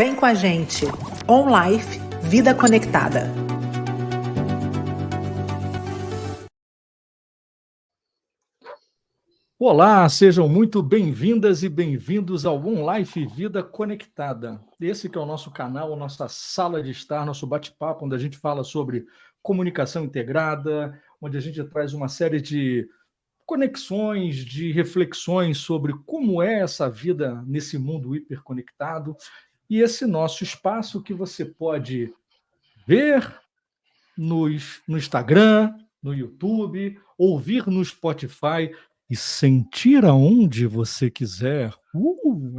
Vem com a gente. On Life, Vida Conectada. Olá, sejam muito bem-vindas e bem-vindos ao On Life Vida Conectada. Esse que é o nosso canal, a nossa sala de estar, nosso bate-papo, onde a gente fala sobre comunicação integrada, onde a gente traz uma série de conexões, de reflexões sobre como é essa vida nesse mundo hiperconectado. E esse nosso espaço que você pode ver no Instagram, no YouTube, ouvir no Spotify e sentir aonde você quiser.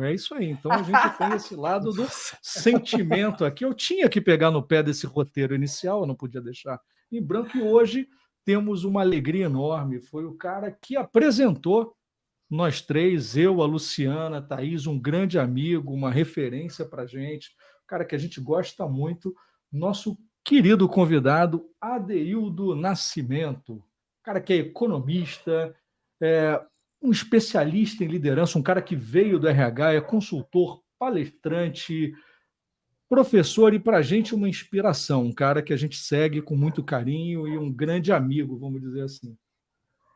É isso aí. Então a gente tem esse lado do sentimento aqui. Eu tinha que pegar no pé desse roteiro inicial, eu não podia deixar em branco, e hoje temos uma alegria enorme. Foi o cara que apresentou nós três, eu, a Luciana, a Thaís, um grande amigo, uma referência para a gente, um cara que a gente gosta muito, nosso querido convidado, Adeildo Nascimento, cara que é economista, um especialista em liderança, um cara que veio do RH, é consultor, palestrante, professor e para a gente uma inspiração, um cara que a gente segue com muito carinho e um grande amigo, vamos dizer assim.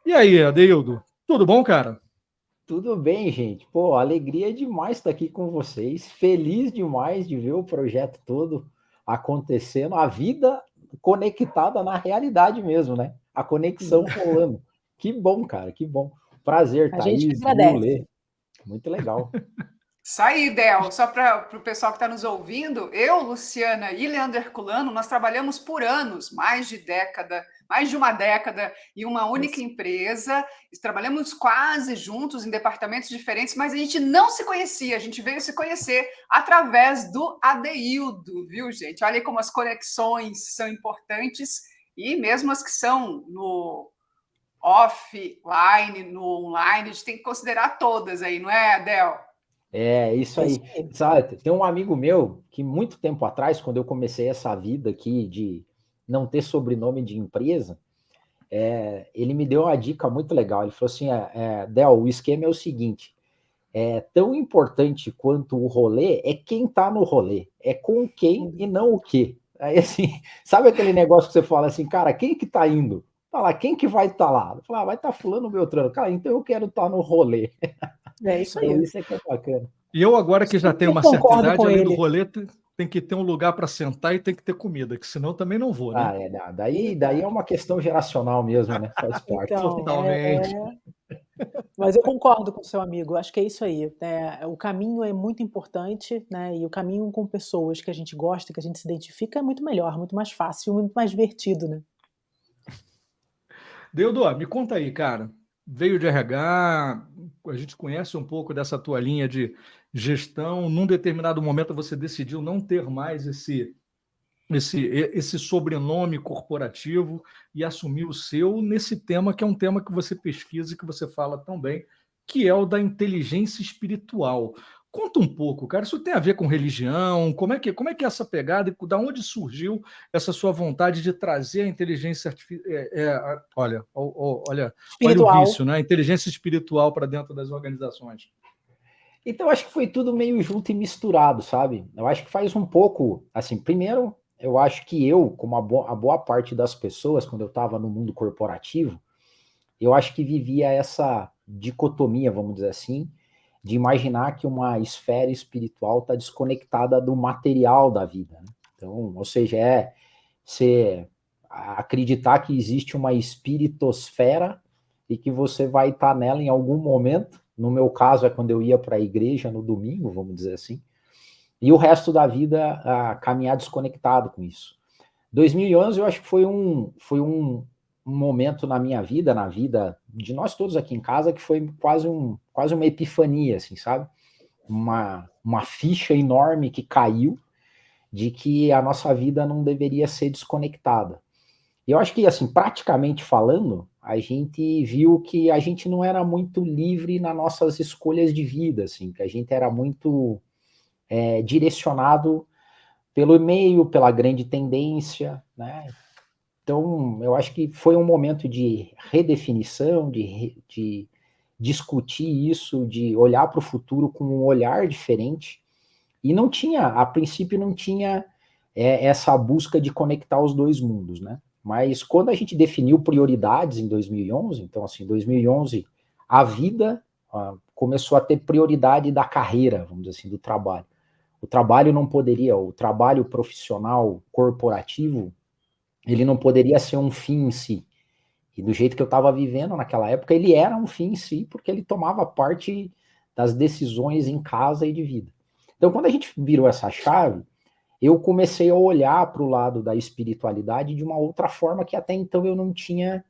E aí, Adeildo, tudo bom, cara? Tudo bem, gente. Pô, alegria demais estar aqui com vocês. Feliz demais de ver o projeto todo acontecendo, a vida conectada na realidade mesmo, né? A conexão rolando. Que bom, cara, que bom. Prazer, A gente Thaís, Lu, agradece. Lê. Muito legal. Isso aí, Del. Só para o pessoal que está nos ouvindo, eu, Luciana e Leandro Herculano, nós trabalhamos por anos, mais de uma década, em uma única empresa. Trabalhamos quase juntos em departamentos diferentes, mas a gente não se conhecia. A gente veio se conhecer através do Adeildo, viu, gente? Olha aí como as conexões são importantes e mesmo as que são no offline, no online, a gente tem que considerar todas aí, não é, Del? É, isso aí. Sabe, tem um amigo meu que muito tempo atrás, quando eu comecei essa vida aqui de não ter sobrenome de empresa, ele me deu uma dica muito legal. Ele falou assim, Del, o esquema é o seguinte, tão importante quanto o rolê é quem tá no rolê, é com quem e não o quê. Aí assim, sabe aquele negócio que você fala assim, cara, quem que tá indo? Fala, quem que vai estar lá? Fala, vai estar fulano Beltrano. Cara, então eu quero estar no rolê. É isso aí. Então isso é que é bacana. E eu agora que já tenho uma certa concordo idade, com além do ele. rolê, tem que ter um lugar para sentar e tem que ter comida, que senão eu também não vou, né? Daí é uma questão geracional mesmo, né? Faz parte. Então, Totalmente. mas eu concordo com o seu amigo, acho que é isso aí. O caminho é muito importante, né? E o caminho com pessoas que a gente gosta, que a gente se identifica, é muito melhor, muito mais fácil, muito mais divertido, né? Deudô, me conta aí, cara. Veio de RH, a gente conhece um pouco dessa tua linha de gestão. Num determinado momento você decidiu não ter mais esse sobrenome corporativo e assumir o seu nesse tema que é um tema que você pesquisa e que você fala tão bem, que é o da inteligência espiritual. Conta um pouco, cara, isso tem a ver com religião? Como é que é essa pegada e da onde surgiu essa sua vontade de trazer a inteligência artificial? Olha o Espiritual. vício, né? A inteligência espiritual para dentro das organizações. Então, acho que foi tudo meio junto e misturado, sabe? Eu acho que faz um pouco, assim, primeiro, eu acho que eu, como a boa parte das pessoas, quando eu estava no mundo corporativo, eu acho que vivia essa dicotomia, vamos dizer assim, de imaginar que uma esfera espiritual está desconectada do material da vida, né? Então, ou seja, você acreditar que existe uma espiritosfera e que você vai estar nela em algum momento. No meu caso, é quando eu ia para a igreja no domingo, vamos dizer assim, e o resto da vida caminhar desconectado com isso. 2011, eu acho que foi um momento na minha vida, na vida de nós todos aqui em casa, que foi quase uma epifania, assim, sabe? Uma ficha enorme que caiu de que a nossa vida não deveria ser desconectada. E eu acho que, assim, praticamente falando, a gente viu que a gente não era muito livre nas nossas escolhas de vida, assim, que a gente era muito direcionado pelo meio, pela grande tendência, né? Então, eu acho que foi um momento de redefinição, de discutir isso, de olhar para o futuro com um olhar diferente E não tinha, a princípio não tinha essa busca de conectar os dois mundos, né? Mas quando a gente definiu prioridades em 2011, então assim, em 2011 a vida começou a ter prioridade da carreira, vamos dizer assim, do trabalho. O trabalho não poderia, o trabalho profissional corporativo, ele não poderia ser um fim em si. E do jeito que eu estava vivendo naquela época, ele era um fim em si, porque ele tomava parte das decisões em casa e de vida. Então, quando a gente virou essa chave, eu comecei a olhar para o lado da espiritualidade de uma outra forma que até então eu não tinha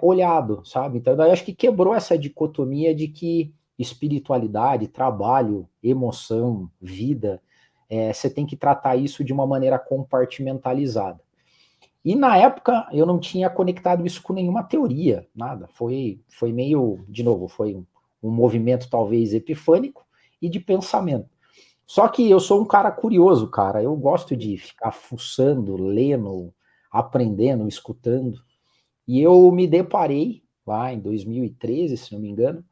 olhado, sabe? Então, eu acho que quebrou essa dicotomia de que espiritualidade, trabalho, emoção, vida, você tem que tratar isso de uma maneira compartimentalizada. E na época eu não tinha conectado isso com nenhuma teoria, nada. Foi meio, de novo, foi um movimento talvez epifânico e de pensamento. Só que eu sou um cara curioso, cara. Eu gosto de ficar fuçando, lendo, aprendendo, escutando. E eu me deparei, lá em 2013, se não me engano,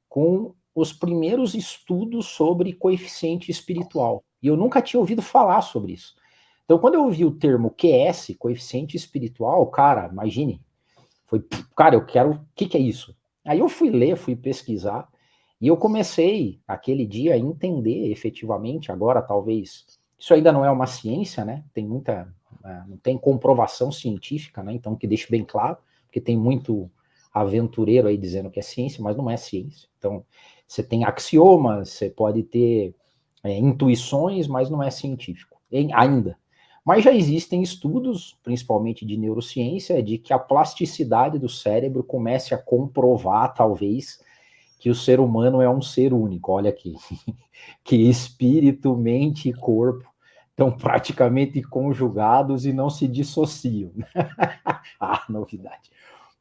com os primeiros estudos sobre coeficiente espiritual. E eu nunca tinha ouvido falar sobre isso. Então, quando eu ouvi o termo QS, coeficiente espiritual, cara, imagine, cara, eu quero, o que é isso? Aí eu fui ler, fui pesquisar, e eu comecei, aquele dia, a entender efetivamente, agora talvez, isso ainda não é uma ciência, né? Tem não tem comprovação científica, né? Então, que deixe bem claro, porque tem muito aventureiro aí dizendo que é ciência, mas não é ciência. Então, você tem axiomas, você pode ter intuições, mas não é científico, ainda. Mas já existem estudos, principalmente de neurociência, de que a plasticidade do cérebro comece a comprovar, talvez, que o ser humano é um ser único. Olha aqui, que espírito, mente e corpo estão praticamente conjugados e não se dissociam. Novidade.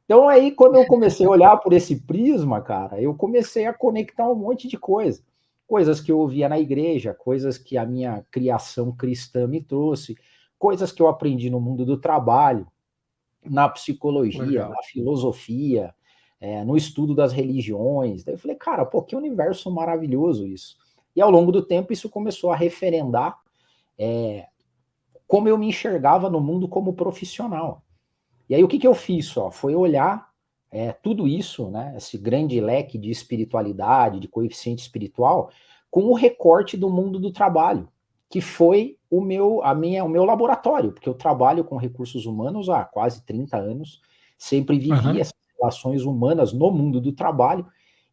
Então aí, quando eu comecei a olhar por esse prisma, cara, eu comecei a conectar um monte de coisa. Coisas que eu ouvia na igreja, coisas que a minha criação cristã me trouxe, coisas que eu aprendi no mundo do trabalho, na psicologia, Legal. na filosofia, no estudo das religiões. Daí eu falei, cara, pô, que universo maravilhoso isso. E ao longo do tempo isso começou a referendar como eu me enxergava no mundo como profissional. E aí o que eu fiz só? Foi olhar tudo isso, né, esse grande leque de espiritualidade, de coeficiente espiritual, com o recorte do mundo do trabalho, que foi o meu laboratório, porque eu trabalho com recursos humanos há quase 30 anos, sempre vivi essas relações humanas no mundo do trabalho,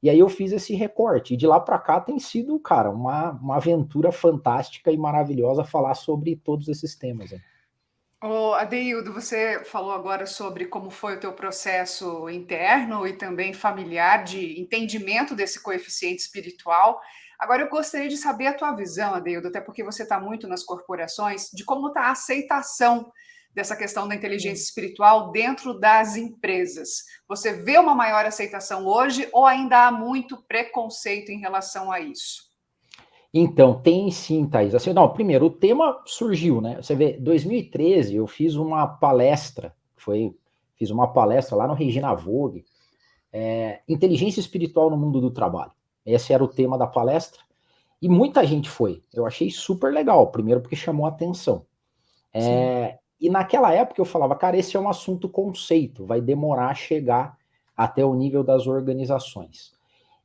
e aí eu fiz esse recorte, e de lá para cá tem sido, cara, uma aventura fantástica e maravilhosa falar sobre todos esses temas. Adeildo, você falou agora sobre como foi o teu processo interno e também familiar de entendimento desse coeficiente espiritual. Agora eu gostaria de saber a tua visão, Adeildo, até porque você está muito nas corporações, de como está a aceitação dessa questão da inteligência espiritual dentro das empresas. Você vê uma maior aceitação hoje ou ainda há muito preconceito em relação a isso? Então, tem sim, Thaís. Assim, não, primeiro, o tema surgiu, né? Você vê, 2013 eu fiz uma palestra, fiz uma palestra lá no Regina Vogue, Inteligência Espiritual no Mundo do Trabalho. Esse era o tema da palestra, e muita gente foi. Eu achei super legal, primeiro porque chamou a atenção. E naquela época eu falava, cara, esse é um assunto conceito, vai demorar a chegar até o nível das organizações.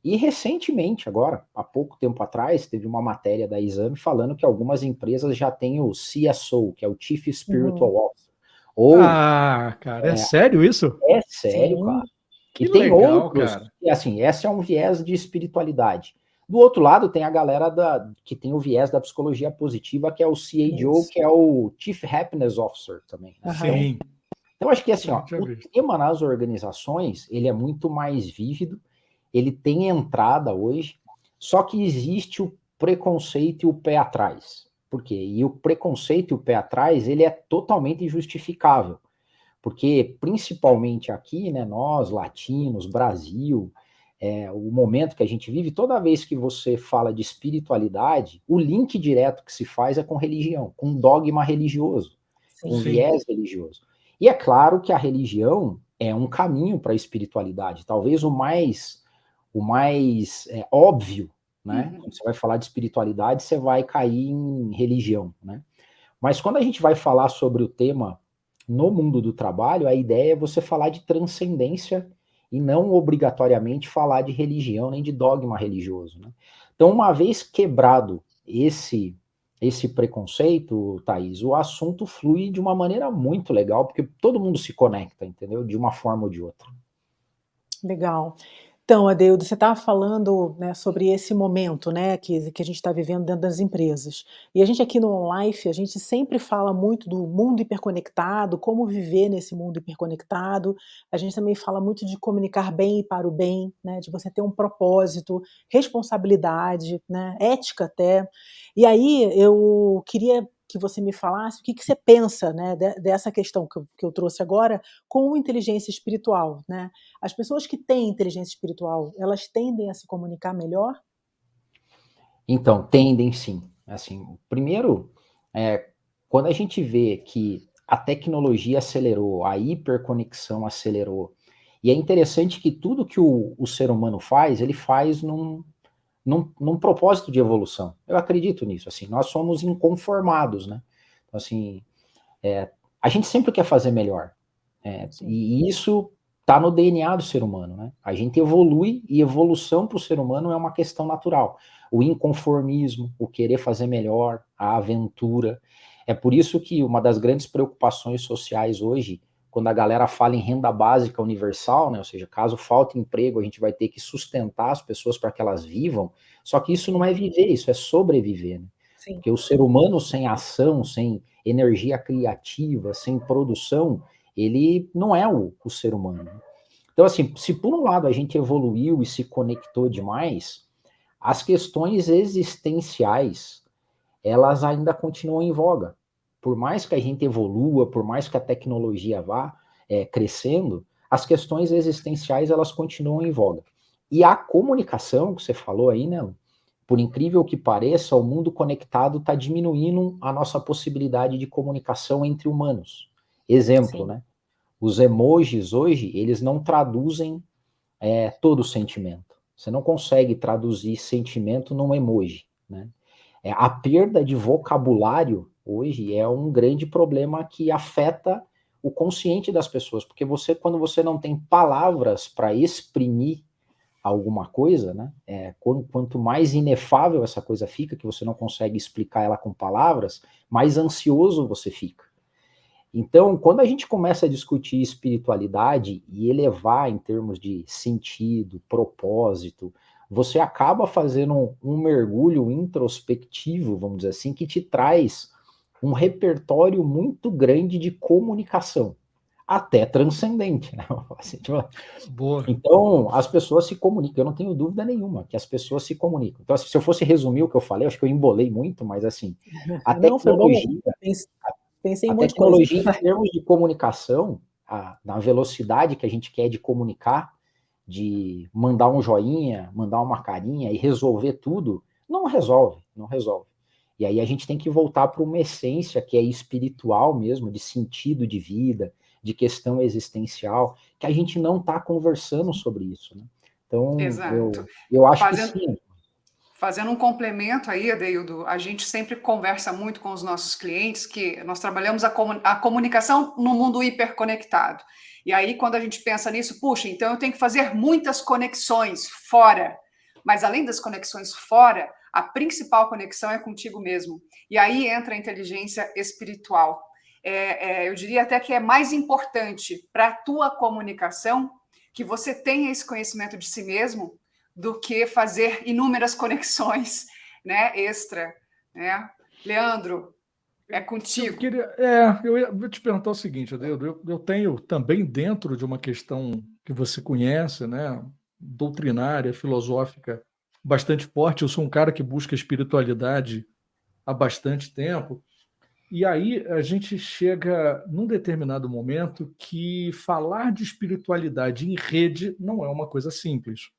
E recentemente, agora, há pouco tempo atrás, teve uma matéria da Exame falando que algumas empresas já têm o CSO, que é o Chief Spiritual Officer. Cara, é sério isso? É sério, Sim. cara. Que e tem legal, outros, cara. e assim, esse é um viés de espiritualidade. Do outro lado, tem a galera que tem o viés da psicologia positiva, que é o CAO, que é o Chief Happiness Officer também. Né? Sim. Então, acho que assim, Eu tinha o visto. tema nas organizações, ele é muito mais vívido, ele tem entrada hoje, só que existe o preconceito e o pé atrás. Por quê? E o preconceito e o pé atrás, ele é totalmente injustificável. Porque, principalmente aqui, né, nós, latinos, Brasil, o momento que a gente vive, toda vez que você fala de espiritualidade, o link direto que se faz é com religião, com dogma religioso, com viés religioso. E é claro que a religião é um caminho para a espiritualidade, talvez o mais óbvio, né? Quando você vai falar de espiritualidade, você vai cair em religião, né? Mas quando a gente vai falar sobre o tema no mundo do trabalho, a ideia é você falar de transcendência e não obrigatoriamente falar de religião nem de dogma religioso, né? Então, uma vez quebrado esse preconceito, Thaís, o assunto flui de uma maneira muito legal, porque todo mundo se conecta, entendeu? De uma forma ou de outra. Legal. Então, Adeildo, você estava falando, né, sobre esse momento, né, que a gente está vivendo dentro das empresas. E a gente aqui no OnLife, a gente sempre fala muito do mundo hiperconectado, como viver nesse mundo hiperconectado. A gente também fala muito de comunicar bem e para o bem, né, de você ter um propósito, responsabilidade, né, ética até. E aí eu queria que você me falasse o que você pensa, né, dessa questão que eu trouxe agora com inteligência espiritual, né? As pessoas que têm inteligência espiritual, elas tendem a se comunicar melhor? Então, tendem sim. Assim, primeiro, quando a gente vê que a tecnologia acelerou, a hiperconexão acelerou, e é interessante que tudo que o ser humano faz, ele faz num propósito de evolução. Eu acredito nisso, assim, nós somos inconformados, né? Então, assim, a gente sempre quer fazer melhor, e isso está no DNA do ser humano, né? A gente evolui, e evolução para o ser humano é uma questão natural. O inconformismo, o querer fazer melhor, a aventura. É por isso que uma das grandes preocupações sociais hoje, quando a galera fala em renda básica universal, né? Ou seja, caso falte emprego, a gente vai ter que sustentar as pessoas para que elas vivam. Só que isso não é viver, isso é sobreviver, né? Sim. Porque o ser humano sem ação, sem energia criativa, sem produção, ele não é o ser humano. Então, assim, se por um lado a gente evoluiu e se conectou demais, as questões existenciais, elas ainda continuam em voga. Por mais que a gente evolua, por mais que a tecnologia vá crescendo, as questões existenciais, elas continuam em voga. E a comunicação, que você falou aí, né? Por incrível que pareça, o mundo conectado está diminuindo a nossa possibilidade de comunicação entre humanos. Exemplo, Sim. né? Os emojis hoje, eles não traduzem todo o sentimento. Você não consegue traduzir sentimento num emoji, né? A perda de vocabulário hoje é um grande problema que afeta o consciente das pessoas, porque quando você não tem palavras para exprimir alguma coisa, né? Quanto mais inefável essa coisa fica, que você não consegue explicar ela com palavras, mais ansioso você fica. Então, quando a gente começa a discutir espiritualidade e elevar em termos de sentido, propósito, você acaba fazendo um mergulho introspectivo, vamos dizer assim, que te traz um repertório muito grande de comunicação, até transcendente, né? Assim, tipo, Boa. então, as pessoas se comunicam, eu não tenho dúvida nenhuma que as pessoas se comunicam. Então, assim, se eu fosse resumir o que eu falei, acho que eu embolei muito, mas assim, a Não, foi bom. tecnologia Pensei em a um monte de coisa. tecnologia, em termos de comunicação, na velocidade que a gente quer de comunicar, de mandar um joinha, mandar uma carinha e resolver tudo, não resolve, não resolve. E aí a gente tem que voltar para uma essência que é espiritual mesmo, de sentido de vida, de questão existencial, que a gente não está conversando sobre isso, né? Então, Exato. eu acho que Fazendo, sim. Fazendo um complemento aí, Adeildo, a gente sempre conversa muito com os nossos clientes que nós trabalhamos a comunicação no mundo hiperconectado. E aí, quando a gente pensa nisso, puxa, então eu tenho que fazer muitas conexões fora. Mas além das conexões fora, a principal conexão é contigo mesmo. E aí entra a inteligência espiritual. Eu diria até que é mais importante para a tua comunicação que você tenha esse conhecimento de si mesmo do que fazer inúmeras conexões, né, extra, né? Leandro, é contigo. Eu ia te perguntar o seguinte, Adeudo, eu tenho também dentro de uma questão que você conhece, né, doutrinária, filosófica, bastante forte. Eu sou um cara que busca espiritualidade há bastante tempo. E aí a gente chega num determinado momento que falar de espiritualidade em rede não é uma coisa simples.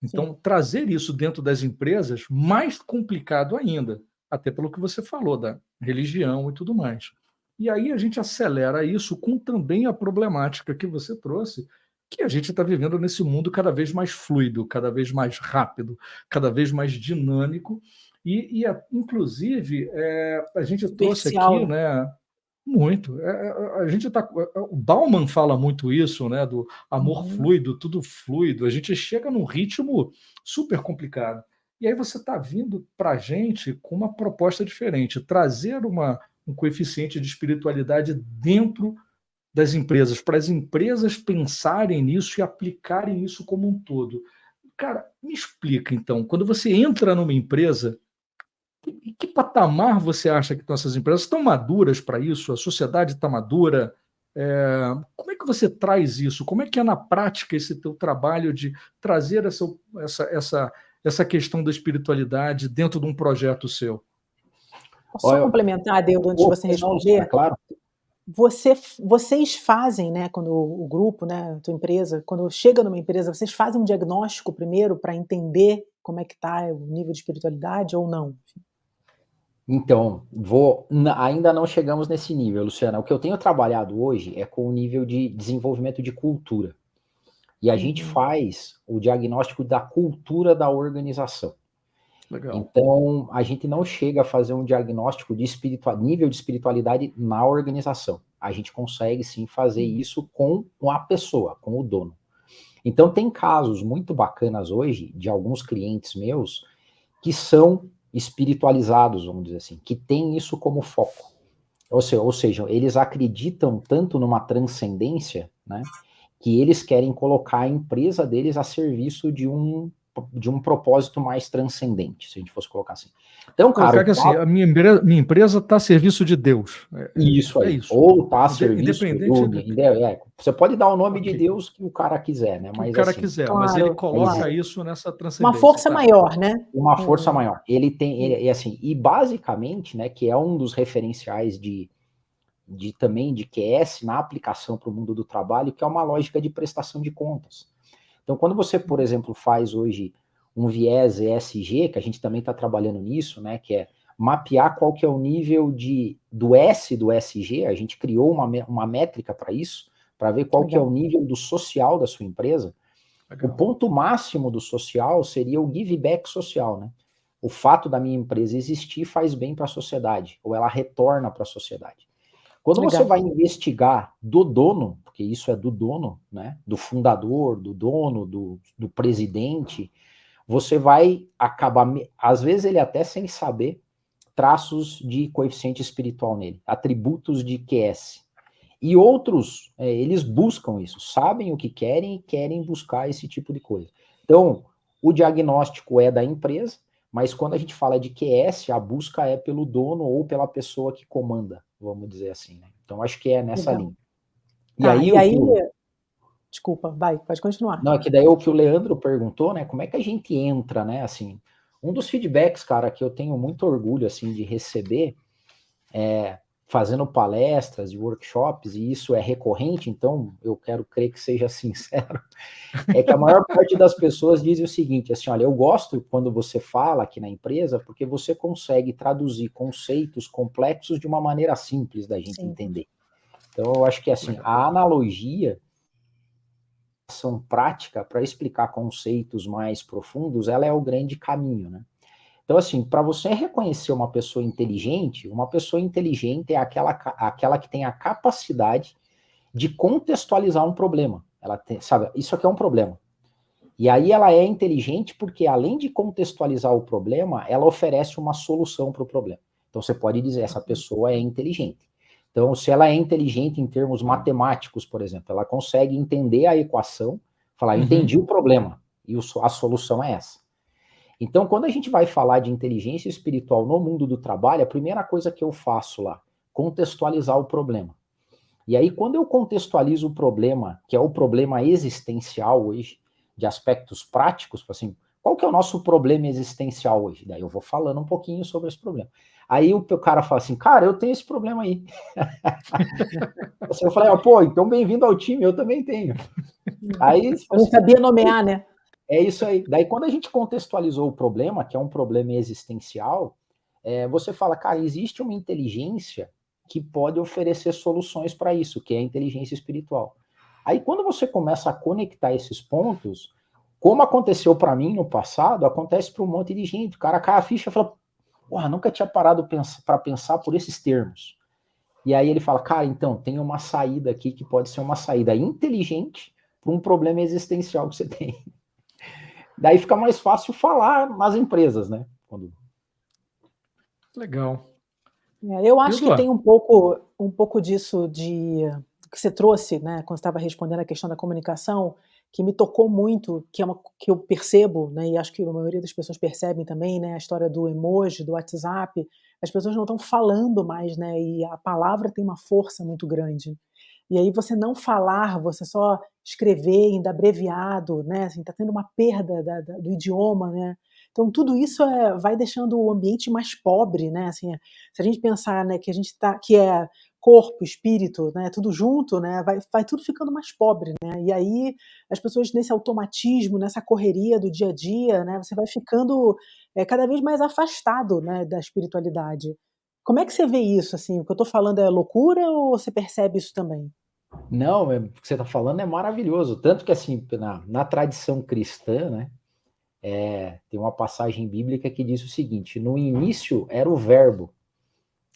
Então, Sim. trazer isso dentro das empresas, mais complicado ainda, até pelo que você falou da religião e tudo mais. E aí a gente acelera isso com também a problemática que você trouxe que a gente está vivendo nesse mundo cada vez mais fluido, cada vez mais rápido, cada vez mais dinâmico, inclusive, a gente trouxe aqui, Superficial. né, muito. A gente tá, o Bauman fala muito isso, né, do amor fluido, tudo fluido. A gente chega num ritmo super complicado. E aí você está vindo para a gente com uma proposta diferente, trazer um coeficiente de espiritualidade dentro das empresas, para as empresas pensarem nisso e aplicarem isso como um todo. Cara, me explica então, quando você entra numa empresa, em que patamar você acha que estão essas empresas? Estão maduras para isso? A sociedade está madura? Como é que você traz isso? Como é que é na prática esse teu trabalho de trazer essa questão da espiritualidade dentro de um projeto seu? Posso só complementar, Adeudo, antes de você responder? Não, claro. Vocês fazem, né, quando o grupo, né, a tua empresa, quando chega numa empresa, vocês fazem um diagnóstico primeiro para entender como é que está o nível de espiritualidade ou não? Então, ainda não chegamos nesse nível, Luciana. O que eu tenho trabalhado hoje é com o nível de desenvolvimento de cultura. E a gente faz o diagnóstico da cultura da organização. Legal. Então, a gente não chega a fazer um diagnóstico de nível de espiritualidade na organização. A gente consegue, sim, fazer isso com a pessoa, com o dono. Então, tem casos muito bacanas hoje de alguns clientes meus que são espiritualizados, vamos dizer assim, que têm isso como foco. Ou seja, eles acreditam tanto numa transcendência, né, que eles querem colocar a empresa deles a serviço de um propósito mais transcendente, se a gente fosse colocar assim. Então, cara, que assim, a minha empresa está a serviço de Deus. Isso aí. Isso. Ou está a serviço você pode dar o nome de Deus que o cara quiser, né? Mas, o cara assim, quiser, claro, mas ele coloca isso nessa transcendência. Uma força maior, né? Uma força maior. Ele tem, assim, e basicamente, né, que é um dos referenciais também de QS na aplicação para o mundo do trabalho, que é uma lógica de prestação de contas. Então, quando você, por exemplo, faz hoje um viés ESG, que a gente também está trabalhando nisso, né, que é mapear qual que é o nível do S do SG, a gente criou uma métrica para isso, para ver qual que é o nível do social da sua empresa. Legal. O ponto máximo do social seria o give back social, né? O fato da minha empresa existir faz bem para a sociedade, ou ela retorna para a sociedade. Quando você vai investigar do dono, porque isso é do dono, né, do fundador, do dono, do presidente, você vai acabar, às vezes ele até sem saber, traços de coeficiente espiritual nele, atributos de QS. E outros, eles buscam isso, sabem o que querem e querem buscar esse tipo de coisa. Então, o diagnóstico é da empresa, mas quando a gente fala de QS, a busca é pelo dono ou pela pessoa que comanda, vamos dizer assim, né? Então, acho que é nessa linha. E aí, desculpa, pode continuar. Não, é que daí o que o Leandro perguntou, né, como é que a gente entra, né, assim, um dos feedbacks, cara, que eu tenho muito orgulho, assim, de receber, fazendo palestras e workshops, e isso é recorrente, então eu quero crer que seja sincero, é que a maior parte das pessoas diz o seguinte, assim, olha, eu gosto quando você fala aqui na empresa, porque você consegue traduzir conceitos complexos de uma maneira simples da gente entender. Então eu acho que, assim, a analogia, a ação prática para explicar conceitos mais profundos, ela é o grande caminho, né? Então, assim, para você reconhecer uma pessoa inteligente é aquela que tem a capacidade de contextualizar um problema. Ela tem, sabe, isso aqui é um problema. E aí ela é inteligente porque, além de contextualizar o problema, ela oferece uma solução para o problema. Então, você pode dizer, essa pessoa é inteligente. Então, se ela é inteligente em termos matemáticos, por exemplo, ela consegue entender a equação, falar, entendi o problema, e a solução é essa. Então, quando a gente vai falar de inteligência espiritual no mundo do trabalho, a primeira coisa que eu faço lá, contextualizar o problema. E aí, quando eu contextualizo o problema, que é o problema existencial hoje, de aspectos práticos, assim, qual que é o nosso problema existencial hoje? Daí eu vou falando um pouquinho sobre esse problema. Aí o cara fala assim, cara, eu tenho esse problema aí. Eu falei, pô, então bem-vindo ao time, eu também tenho. Aí, eu não sabia nomear, né? É isso aí. Daí, quando a gente contextualizou o problema, que é um problema existencial, você fala, cara, existe uma inteligência que pode oferecer soluções para isso, que é a inteligência espiritual. Aí quando você começa a conectar esses pontos, como aconteceu para mim no passado, acontece para um monte de gente. O cara cai a ficha e fala, porra, nunca tinha parado para pensar por esses termos. E aí ele fala, cara, então, tem uma saída aqui que pode ser uma saída inteligente para um problema existencial que você tem. Daí fica mais fácil falar nas empresas, né? Legal. Eu acho que tem um pouco disso que você trouxe, né, quando você estava respondendo a questão da comunicação, que me tocou muito, que eu percebo, né, e acho que a maioria das pessoas percebem também, né, a história do emoji, do WhatsApp, as pessoas não estão falando mais, né, e a palavra tem uma força muito grande. E aí você não falar, você só escrever, ainda abreviado, né, assim, tá tendo uma perda do idioma, né. Então tudo isso vai deixando o ambiente mais pobre, né, assim, se a gente pensar, né, que a gente que é corpo, espírito, né, tudo junto, né, vai tudo ficando mais pobre, né, e aí as pessoas nesse automatismo, nessa correria do dia a dia, né, você vai ficando cada vez mais afastado, né, da espiritualidade. Como é que você vê isso, assim, o que eu estou falando é loucura ou você percebe isso também? Não, o que você está falando é maravilhoso. Tanto que, assim, na tradição cristã, né, tem uma passagem bíblica que diz o seguinte: no início era o Verbo,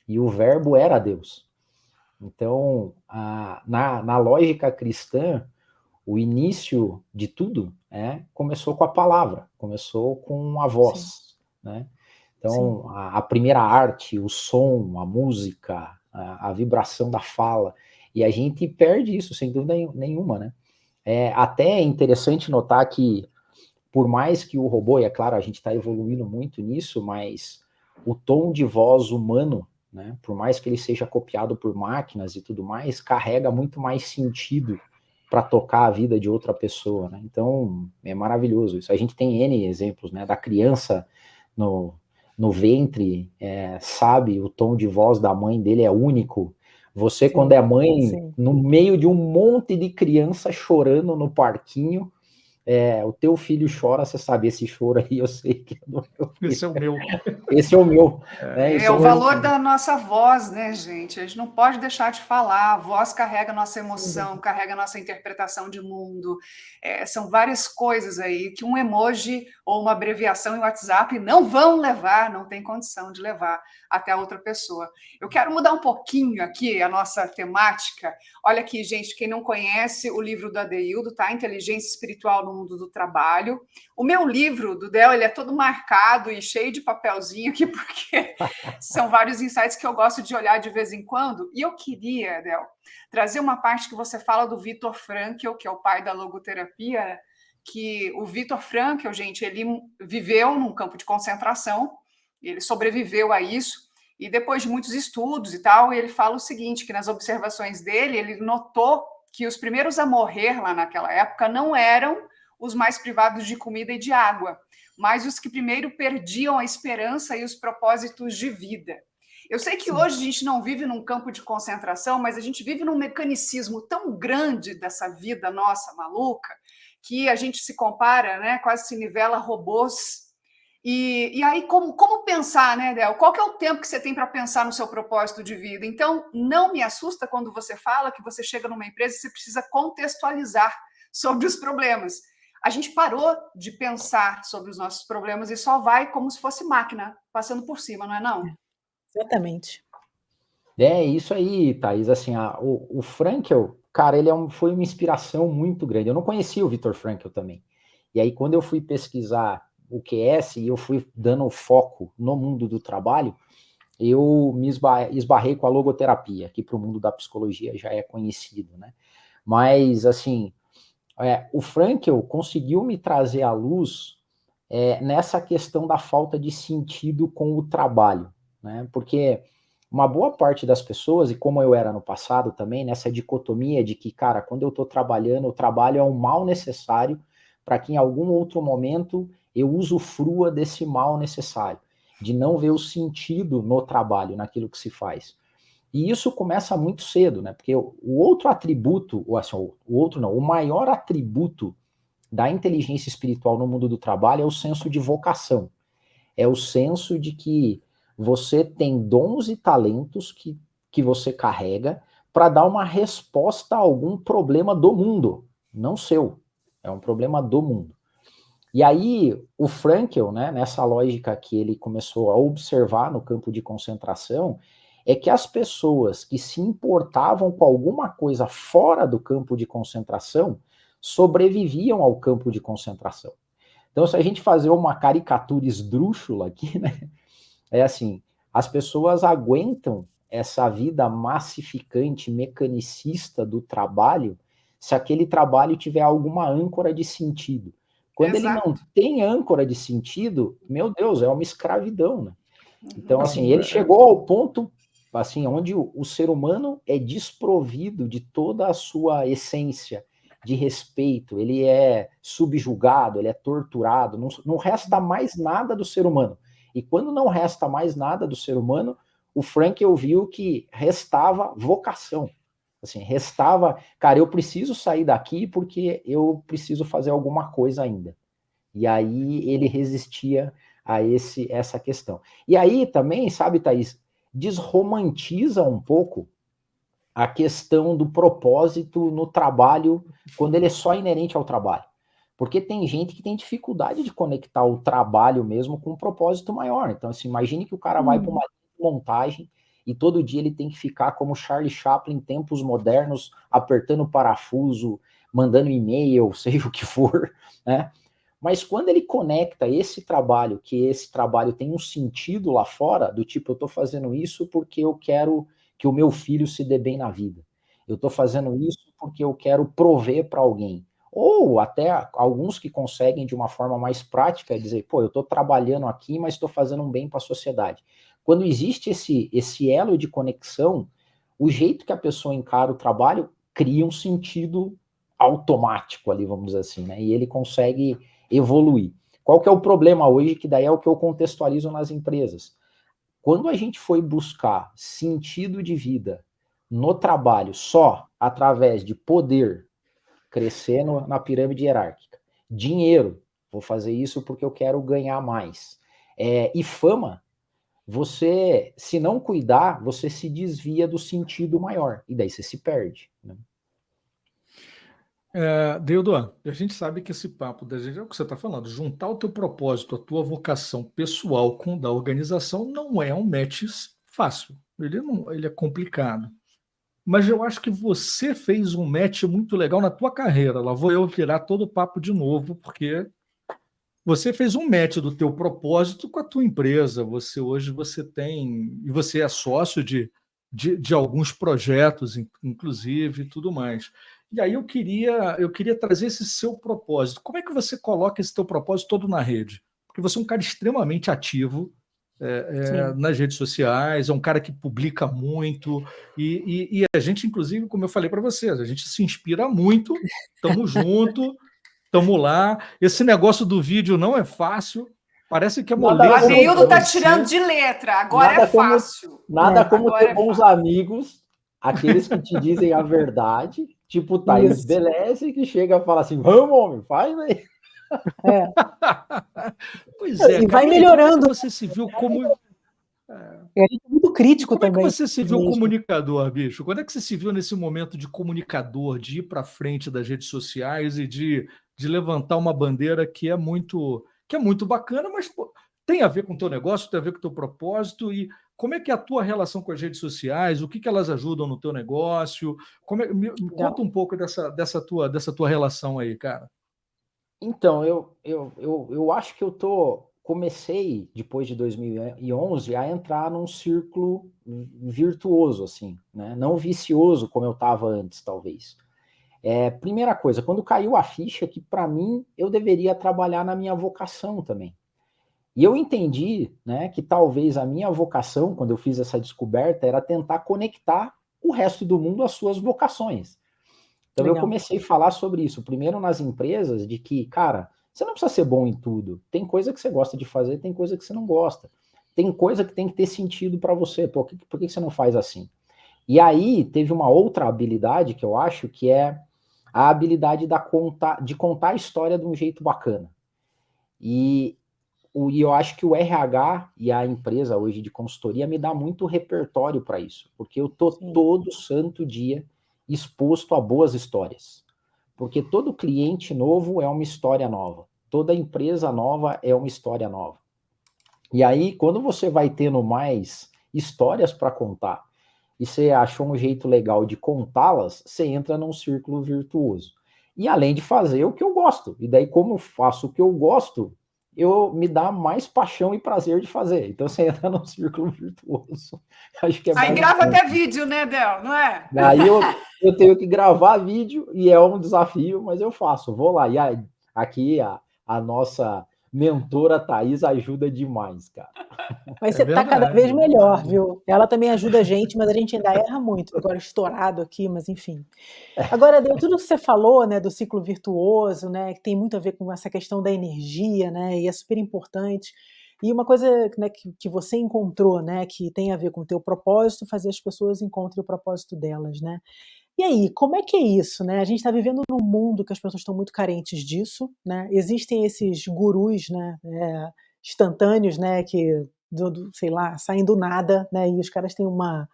e o Verbo era Deus. Então, na lógica cristã, o início de tudo começou com a palavra, começou com a voz, né? Então, a primeira arte, o som, a música, a vibração da fala, e a gente perde isso, sem dúvida nenhuma, né? Até é interessante notar que, por mais que o robô, e é claro, a gente está evoluindo muito nisso, mas o tom de voz humano, né, por mais que ele seja copiado por máquinas e tudo mais, carrega muito mais sentido para tocar a vida de outra pessoa, né? Então, é maravilhoso isso. A gente tem N exemplos, né, da criança no ventre, sabe o tom de voz da mãe dele é único. Você, quando é mãe, no meio de um monte de criança chorando no parquinho, o teu filho chora, você sabe, esse choro aí, eu sei que é do meu filho. Esse é o meu. Esse é o meu. O valor da nossa voz, né, gente? A gente não pode deixar de falar. A voz carrega nossa emoção, carrega nossa interpretação de mundo. São várias coisas aí que um emoji ou uma abreviação em WhatsApp não vão levar, não tem condição de levar até a outra pessoa. Eu quero mudar um pouquinho aqui a nossa temática. Olha aqui, gente, quem não conhece o livro do Adeildo, tá? Inteligência Espiritual no Mundo do Trabalho. O meu livro, do Del, ele é todo marcado e cheio de papelzinho aqui, porque são vários insights que eu gosto de olhar de vez em quando. E eu queria, Del, trazer uma parte que você fala do Viktor Frankl, que é o pai da logoterapia, que o Viktor Frankl, gente, ele viveu num campo de concentração, ele sobreviveu a isso, e depois de muitos estudos e tal, ele fala o seguinte, que nas observações dele, ele notou que os primeiros a morrer lá naquela época não eram os mais privados de comida e de água, mas os que primeiro perdiam a esperança e os propósitos de vida. Eu sei que hoje a gente não vive num campo de concentração, mas a gente vive num mecanicismo tão grande dessa vida nossa maluca, que a gente se compara, né, quase se nivela a robôs. E aí, como pensar, né, Del? Qual que é o tempo que você tem para pensar no seu propósito de vida? Então, não me assusta quando você fala que você chega numa empresa e você precisa contextualizar sobre os problemas. A gente parou de pensar sobre os nossos problemas e só vai como se fosse máquina, passando por cima, não é não? Exatamente. Isso aí, Thaís. Assim, o Frankl, cara, ele foi uma inspiração muito grande. Eu não conhecia o Viktor Frankl também. E aí, quando eu fui pesquisar o QS e eu fui dando foco no mundo do trabalho, eu me esbarrei com a logoterapia, que para o mundo da psicologia já é conhecido, né? Mas, assim, o Frankl conseguiu me trazer à luz nessa questão da falta de sentido com o trabalho, né? Porque uma boa parte das pessoas, e como eu era no passado também, nessa dicotomia de que, cara, quando eu estou trabalhando, o trabalho é um mal necessário para que em algum outro momento eu usufrua desse mal necessário, de não ver o sentido no trabalho, naquilo que se faz. E isso começa muito cedo, né? Porque o outro atributo, ou assim, o maior atributo da inteligência espiritual no mundo do trabalho é o senso de vocação. É o senso de que você tem dons e talentos que você carrega para dar uma resposta a algum problema do mundo, não seu. É um problema do mundo. E aí, o Frankl, né, nessa lógica que ele começou a observar no campo de concentração, é que as pessoas que se importavam com alguma coisa fora do campo de concentração sobreviviam ao campo de concentração. Então, se a gente fazer uma caricatura esdrúxula aqui, né, é assim, as pessoas aguentam essa vida massificante, mecanicista do trabalho, se aquele trabalho tiver alguma âncora de sentido. Quando ele não tem âncora de sentido, meu Deus, é uma escravidão, né? Então, assim, ele chegou ao ponto, assim, onde o ser humano é desprovido de toda a sua essência de respeito, ele é subjugado, ele é torturado, não resta mais nada do ser humano. E quando não resta mais nada do ser humano, o Frankl viu que restava vocação. Assim, restava, cara, eu preciso sair daqui porque eu preciso fazer alguma coisa ainda. E aí ele resistia a essa questão. E aí também, sabe, Thaís, desromantiza um pouco a questão do propósito no trabalho, quando ele é só inerente ao trabalho. Porque tem gente que tem dificuldade de conectar o trabalho mesmo com um propósito maior. Então, assim, imagine que o cara vai para uma montagem e todo dia ele tem que ficar como Charlie Chaplin em tempos modernos, apertando parafuso, mandando e-mail, seja o que for, né? Mas quando ele conecta esse trabalho, que esse trabalho tem um sentido lá fora, do tipo, eu estou fazendo isso porque eu quero que o meu filho se dê bem na vida. Eu estou fazendo isso porque eu quero prover para alguém. Ou até alguns que conseguem de uma forma mais prática dizer, pô, eu estou trabalhando aqui, mas estou fazendo um bem para a sociedade. Quando existe esse elo de conexão, o jeito que a pessoa encara o trabalho cria um sentido automático ali, vamos dizer assim, né? E ele consegue evoluir. Qual que é o problema hoje, que daí é o que eu contextualizo nas empresas? Quando a gente foi buscar sentido de vida no trabalho só através de poder, crescer na pirâmide hierárquica, dinheiro, vou fazer isso porque eu quero ganhar mais, e fama, você, se não cuidar, você se desvia do sentido maior, e daí você se perde, né? Deildo, a gente sabe que esse papo da gente é o que você está falando, juntar o teu propósito, a tua vocação pessoal com o da organização não é um match fácil, ele é complicado. Mas eu acho que você fez um match muito legal na tua carreira. Lá vou eu virar todo o papo de novo, porque você fez um match do teu propósito com a tua empresa. Hoje você tem, e você é sócio de alguns projetos, inclusive, e tudo mais. E aí eu queria trazer esse seu propósito. Como é que você coloca esse teu propósito todo na rede? Porque você é um cara extremamente ativo nas redes sociais, é um cara que publica muito, e a gente, inclusive, como eu falei para vocês, a gente se inspira muito, estamos junto, estamos lá. Esse negócio do vídeo não é fácil, parece que é moleza. O Adildo está tirando de letra, agora é fácil. Nada como ter bons amigos, aqueles que te dizem a verdade, tipo Thaís Beleze, que chega e fala assim, vamos, homem, faz aí. Pois é, e cara, vai melhorando. Você se viu como... A gente é muito crítico também. Como é também. que você se viu comunicador, bicho? Quando é que você se viu nesse momento de comunicador, de ir para frente das redes sociais e de levantar uma bandeira que é muito bacana, mas pô, tem a ver com o teu negócio, tem a ver com o teu propósito, e como é que é a tua relação com as redes sociais, o que elas ajudam no teu negócio? Me conta um pouco dessa tua relação aí, cara. Então, eu acho que comecei, depois de 2011, a entrar num círculo virtuoso, assim, né? Não vicioso, como eu estava antes, talvez. Primeira coisa, quando caiu a ficha que, para mim, eu deveria trabalhar na minha vocação também. E eu entendi, né, que talvez a minha vocação, quando eu fiz essa descoberta, era tentar conectar o resto do mundo às suas vocações. Então eu comecei a falar sobre isso, primeiro nas empresas, de que, cara, você não precisa ser bom em tudo. Tem coisa que você gosta de fazer, tem coisa que você não gosta. Tem coisa que tem que ter sentido para você. Por que você não faz assim? E aí teve uma outra habilidade que eu acho que é a habilidade de contar a história de um jeito bacana. E e eu acho que o RH e a empresa hoje de consultoria me dá muito repertório para isso, porque eu tô Sim. todo santo dia exposto a boas histórias. Porque todo cliente novo é uma história nova. Toda empresa nova é uma história nova. E aí, quando você vai tendo mais histórias para contar e você achou um jeito legal de contá-las, você entra num círculo virtuoso. E além de fazer o que eu gosto. E daí, como eu faço o que eu gosto, me dá mais paixão e prazer de fazer. Então você entra num círculo virtuoso. Acho que é Aí mais. grava até vídeo, né, Del? Não é? Daí eu tenho que gravar vídeo e é um desafio, mas eu faço. Vou lá. E aqui a nossa mentora Thaís ajuda demais, cara. Mas É você tá cada verdade, vez é melhor, verdade. viu? Ela também ajuda a gente, mas a gente ainda erra muito. Agora estourado aqui, mas enfim. Agora, Deu, tudo que você falou, né, do ciclo virtuoso, né, que tem muito a ver com essa questão da energia, né, e é super importante. E uma coisa, né, que você encontrou, né, que tem a ver com o teu propósito, fazer as pessoas encontrem o propósito delas, né? E aí, como é que é isso, né? A gente está vivendo num mundo que as pessoas estão muito carentes disso, né? Existem esses gurus, né, instantâneos, né, que sei lá, saem do nada, né? E os caras têm uma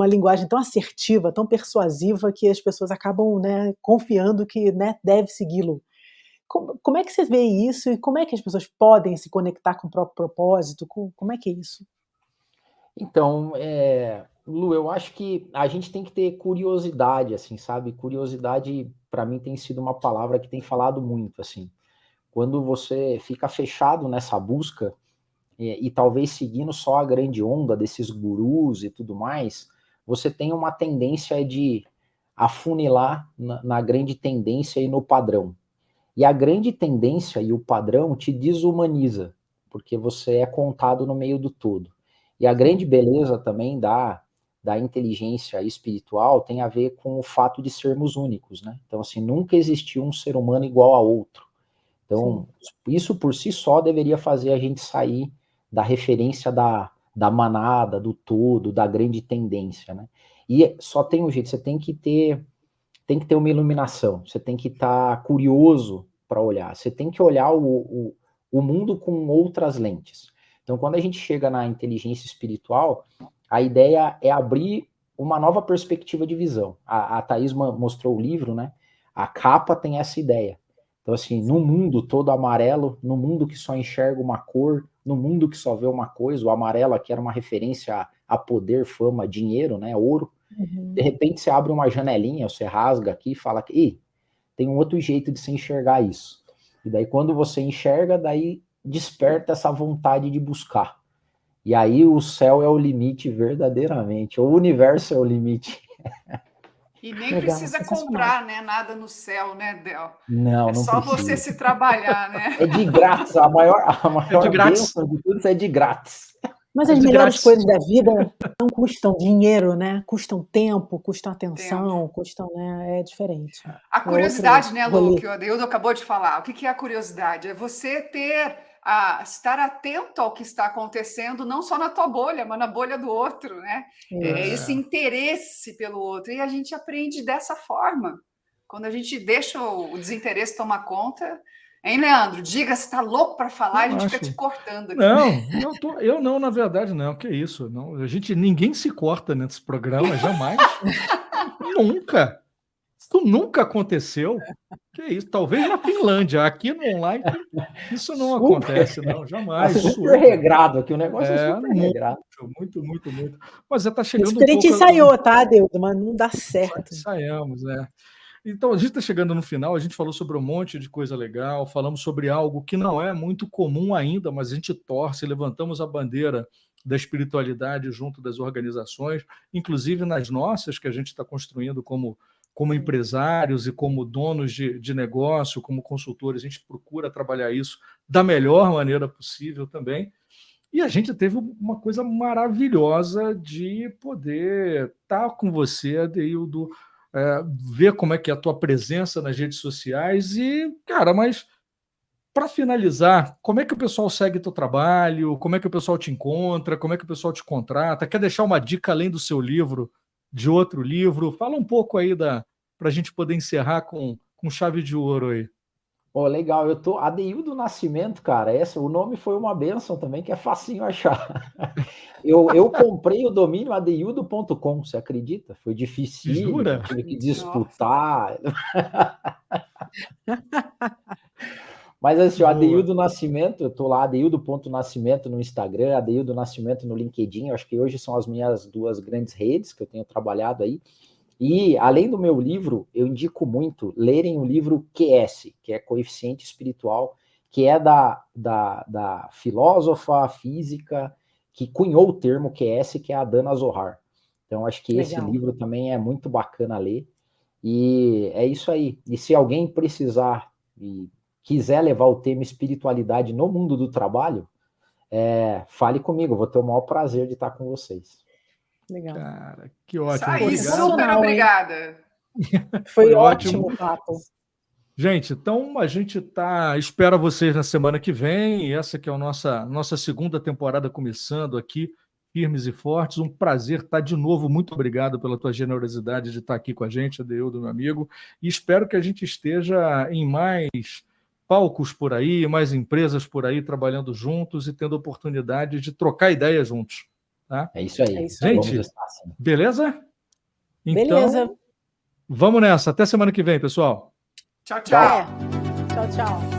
linguagem tão assertiva, tão persuasiva que as pessoas acabam, né, confiando que, né, deve segui-lo. Como é que você vê isso e como é que as pessoas podem se conectar com o próprio propósito? Como é que é isso? Então, Lu, eu acho que a gente tem que ter curiosidade, assim, sabe? Curiosidade, para mim, tem sido uma palavra que tem falado muito, assim. Quando você fica fechado nessa busca e talvez seguindo só a grande onda desses gurus e tudo mais, você tem uma tendência de afunilar na grande tendência e no padrão. E a grande tendência e o padrão te desumaniza, porque você é contado no meio do todo. E a grande beleza também da inteligência espiritual tem a ver com o fato de sermos únicos, né? Então, assim, nunca existiu um ser humano igual a outro. Então, isso por si só deveria fazer a gente sair da referência da manada, do todo, da grande tendência, né? E só tem um jeito, você tem que ter uma iluminação, você tem que estar curioso para olhar, você tem que olhar o mundo com outras lentes. Então, quando a gente chega na inteligência espiritual, a ideia é abrir uma nova perspectiva de visão. A Thaís mostrou o livro, né? A capa tem essa ideia. Então, assim, no mundo todo amarelo, no mundo que só enxerga uma cor, no mundo que só vê uma coisa, o amarelo aqui era uma referência a poder, fama, dinheiro, né? Ouro. De repente você abre uma janelinha, você rasga aqui e fala que tem um outro jeito de se enxergar isso. E daí quando você enxerga, daí desperta essa vontade de buscar. E aí o céu é o limite verdadeiramente, o universo é o limite. E nem Legal, precisa sensacional. comprar, né, nada no céu, né, Del? Não, É não só você precisa. se trabalhar, né? É de grátis, a É de maior grátis. bênção de tudo isso é de grátis. Mas É as de melhores grátis. coisas da vida não custam dinheiro, né? Custam tempo, custam Tempo. atenção, custam, né? É diferente. A É outro curiosidade, né, Lu, rolê. que o Adeildo acabou de falar. O que é a curiosidade? É você estar atento ao que está acontecendo, não só na tua bolha, mas na bolha do outro, né? É esse É, interesse pelo outro. E a gente aprende dessa forma. Quando a gente deixa o desinteresse tomar conta. Hein, Leandro? Diga se está louco para falar, a eu gente fica te acho. cortando aqui. Não, eu não, na verdade, não. Que isso? Não, ninguém se corta nesse programa, jamais. Nunca. Isso nunca aconteceu. Que isso? Talvez na Finlândia. Aqui no online, isso não Super, acontece, não. tá Jamais. super Super. regrado aqui, o negócio é É, super muito, regrado. muito, muito, muito. Mas está Isso chegando que um a gente pouco. ensaiou, tá, Deudo? Mas não dá certo. Ensaiamos, né? Então, a gente está chegando no final, a gente falou sobre um monte de coisa legal, falamos sobre algo que não é muito comum ainda, mas a gente torce, levantamos a bandeira da espiritualidade junto das organizações, inclusive nas nossas, que a gente está construindo como empresários e como donos de negócio, como consultores, a gente procura trabalhar isso da melhor maneira possível também. E a gente teve uma coisa maravilhosa de poder estar com você, Adeildo, ver como é que é a tua presença nas redes sociais e, cara, mas para finalizar, como é que o pessoal segue teu trabalho? Como é que o pessoal te encontra? Como é que o pessoal te contrata? Quer deixar uma dica além do seu livro, de outro livro? Fala um pouco aí para a gente poder encerrar com chave de ouro aí. Oh, legal, eu tô. Adeildo Nascimento, cara, o nome foi uma benção também, que é facinho achar. Eu comprei o domínio adeildo.com, você acredita? Foi difícil, Jura? tive que disputar. Mas assim, o Boa. Adeildo Nascimento, eu tô lá, adeildo.nascimento no Instagram, Adeildo Nascimento no LinkedIn, eu acho que hoje são as minhas 2 grandes redes que eu tenho trabalhado aí. E, além do meu livro, eu indico muito lerem o livro QS, que é Coeficiente Espiritual, que é da filósofa física que cunhou o termo QS, que é a Dana Zohar. Então, acho que esse Legal. livro também é muito bacana ler. E é isso aí. E se alguém precisar e quiser levar o tema espiritualidade no mundo do trabalho, fale comigo, eu vou ter o maior prazer de estar com vocês. Legal. Cara, que Isso ótimo. aí, Obrigado. super Sensacional, hein? obrigada. Foi ótimo. ótimo o papo. Gente, então a gente espera vocês na semana que vem. E essa que é a nossa segunda temporada começando aqui, firmes e fortes. Um prazer estar de novo. Muito obrigado pela tua generosidade de estar aqui com a gente, Adeildo, meu amigo. E espero que a gente esteja em mais palcos por aí, mais empresas por aí trabalhando juntos e tendo oportunidade de trocar ideias juntos. Tá? É isso aí. É isso aí. Vamos Gente, estar assim. beleza? Beleza. Então, vamos nessa. Até semana que vem, pessoal. Tchau, Tchau. tchau. Tchau, tchau.